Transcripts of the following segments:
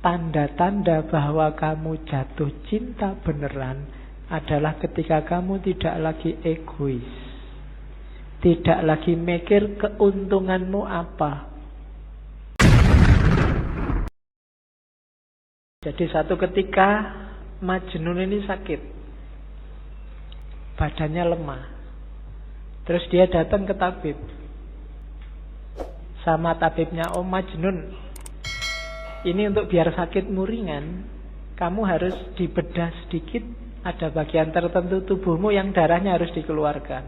Tanda-tanda bahwa kamu jatuh cinta beneran adalah ketika kamu tidak lagi egois, tidak lagi mikir keuntunganmu apa. Jadi satu ketika Majnun ini sakit, badannya lemah. Terus dia datang ke tabib. Sama tabibnya, "Oh Majnun, ini untuk biar sakitmu ringan, kamu harus dibedah sedikit. Ada bagian tertentu tubuhmu yang darahnya harus dikeluarkan."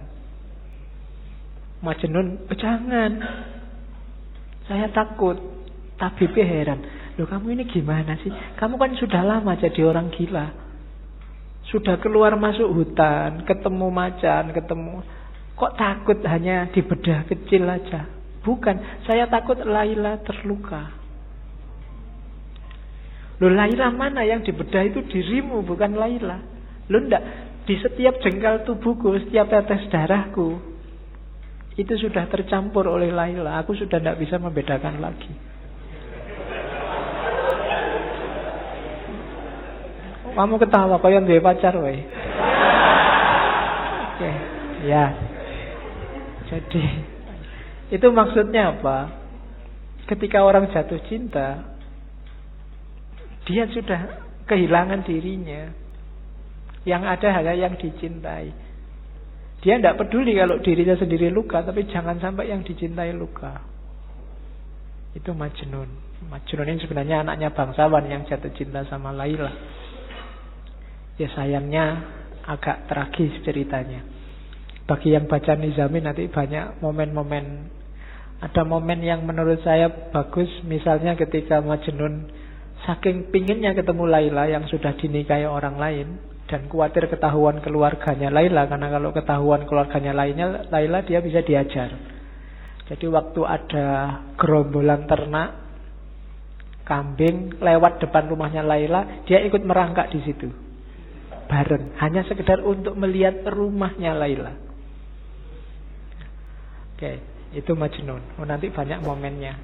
Majnun, "Oh, jangan, saya takut." Tabibnya heran, "Loh kamu ini gimana sih? Kamu kan sudah lama jadi orang gila. Sudah keluar masuk hutan, ketemu macan, ketemu. Kok takut hanya dibedah kecil aja?" "Bukan, saya takut Laila terluka." "Loh Laila mana? Yang dibedah itu dirimu, bukan Laila." "Loh enggak, di setiap jengkal tubuhku, setiap tetes darahku, itu sudah tercampur oleh Laila. Aku sudah tidak bisa membedakan lagi." Kamu ketawa kaya duwe pacar wae. Oke, ya. Jadi itu maksudnya apa? Ketika orang jatuh cinta, dia sudah kehilangan dirinya. Yang ada hanya yang dicintai. Dia tidak peduli kalau dirinya sendiri luka, tapi jangan sampai yang dicintai luka. Itu Majnun. Majnun ini sebenarnya anaknya bangsawan yang jatuh cinta sama Laila. Ya sayangnya agak tragis ceritanya. Bagi yang baca Nizami nanti banyak momen-momen. Ada momen yang menurut saya bagus. Misalnya ketika Majnun saking pinginnya ketemu Laila yang sudah dinikahi orang lain, dan khawatir ketahuan keluarganya Laila, karena kalau ketahuan keluarganya Laila dia bisa diajar. Jadi waktu ada gerombolan ternak kambing lewat depan rumahnya Laila, dia ikut merangkak di situ bareng, hanya sekedar untuk melihat rumahnya Laila. Oke, itu Majnun. Nanti banyak momennya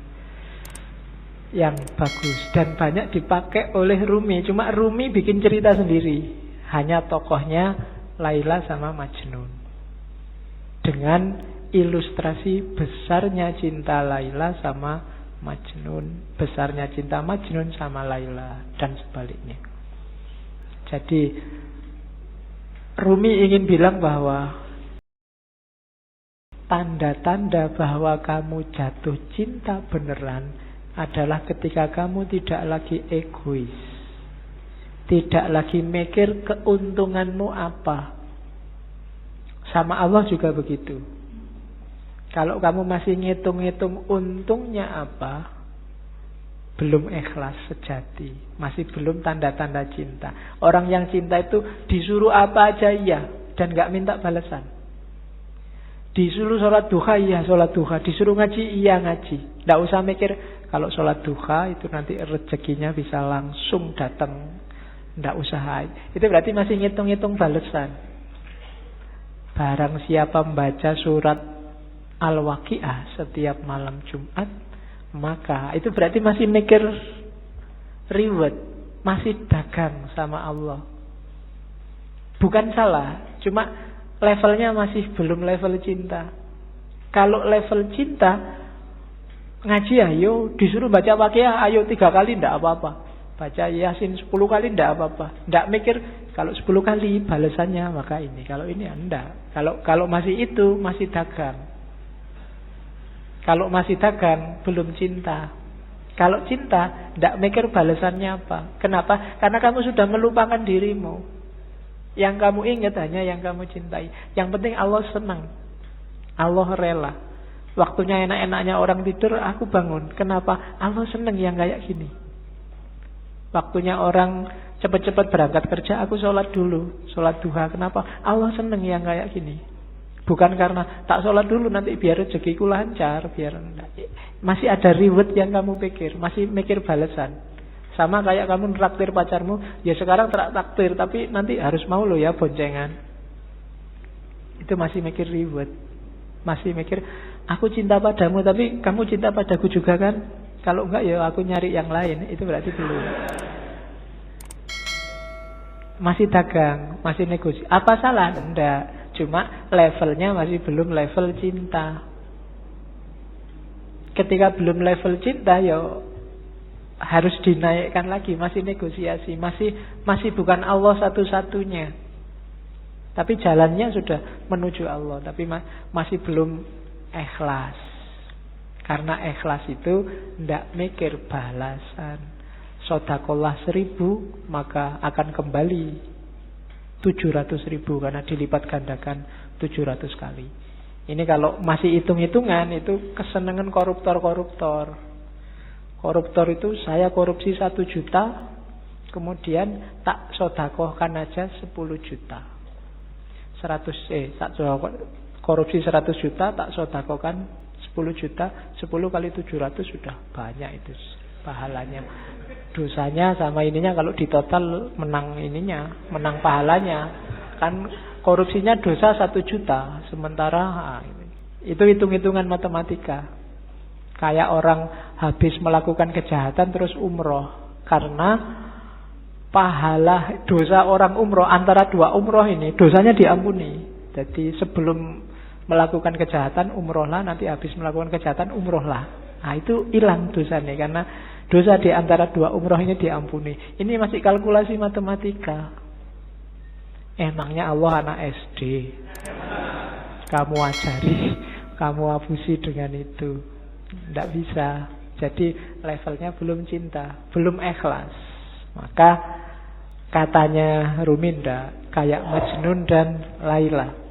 yang bagus dan banyak dipakai oleh Rumi. Cuma Rumi bikin cerita sendiri, hanya tokohnya Laila sama Majnun, dengan ilustrasi besarnya cinta Laila sama Majnun, besarnya cinta Majnun sama Laila, dan sebaliknya. Jadi Rumi ingin bilang bahwa tanda-tanda bahwa kamu jatuh cinta beneran adalah ketika kamu tidak lagi egois, tidak lagi mikir keuntunganmu apa. Sama Allah juga begitu. Kalau kamu masih ngitung-ngitung untungnya apa, belum ikhlas sejati, masih belum tanda-tanda cinta. Orang yang cinta itu disuruh apa aja iya, dan gak minta balasan. Disuruh sholat duha, iya sholat duha. Disuruh ngaji, iya ngaji. Gak usah mikir kalau sholat duha itu nanti rezekinya bisa langsung datang. Gak usah. Itu berarti masih ngitung-ngitung balasan. Barang siapa membaca surat Al-Waqi'ah setiap malam Jumat, maka itu berarti masih mikir reward, masih dagang sama Allah. Bukan salah, cuma levelnya masih belum level cinta. Kalau level cinta, ngaji ayo, disuruh baca Waqiah ayo 3 kali ndak apa-apa. Baca Yasin 10 kali ndak apa-apa. Ndak mikir kalau 10 kali balasannya maka ini, kalau ini ndak. Kalau masih itu masih dagang. Kalau masih dagang, belum cinta. Kalau cinta, tidak mikir balasannya apa. Kenapa? Karena kamu sudah melupakan dirimu. Yang kamu ingat hanya yang kamu cintai. Yang penting Allah senang, Allah rela. Waktunya enak-enaknya orang tidur, aku bangun. Kenapa? Allah senang yang kayak gini. Waktunya orang cepat-cepat berangkat kerja, aku sholat dulu, sholat duha. Kenapa? Allah senang yang kayak gini. Bukan karena tak sholat dulu nanti biar rezekiku lancar, biar masih ada reward yang kamu pikir, masih mikir balasan. Sama kayak kamu traktir pacarmu, ya sekarang traktir tapi nanti harus mau lo ya boncengan. Itu masih mikir reward, masih mikir aku cinta padamu tapi kamu cinta padaku juga kan? Kalau enggak ya aku nyari yang lain. Itu berarti belum. Masih dagang, masih negosiasi. Apa salah? Enggak. Cuma levelnya masih belum level cinta. Ketika belum level cinta ya harus dinaikkan lagi, masih negosiasi, masih bukan Allah satu-satunya. Tapi jalannya sudah menuju Allah, tapi masih belum ikhlas. Karena ikhlas itu tidak mikir balasan. Sodakolah 1000 maka akan kembali 700.000 karena dilipat gandakan 700 kali. Ini kalau masih hitung-hitungan itu kesenangan koruptor-koruptor. Koruptor itu saya korupsi 1 juta, kemudian tak sodakohkan aja 10 juta. Korupsi 100 juta, tak sodakohkan 10 juta, 10 kali 700 sudah banyak itu pahalanya. Dosanya sama ininya kalau ditotal menang ininya, menang pahalanya. Kan korupsinya dosa 1 juta, sementara itu hitung-hitungan matematika. Kayak orang habis melakukan kejahatan terus umroh, karena pahala dosa orang umroh antara 2 umroh ini dosanya diampuni. Jadi sebelum melakukan kejahatan umrohlah, nanti habis melakukan kejahatan umrohlah. Nah itu hilang dosanya karena dosa di antara 2 umroh ini diampuni. Ini masih kalkulasi matematika. Emangnya Allah anak SD? Kamu ajari, kamu abusi dengan itu. Tidak bisa. Jadi levelnya belum cinta, belum ikhlas. Maka katanya Ruminda kayak Majnun dan Laila.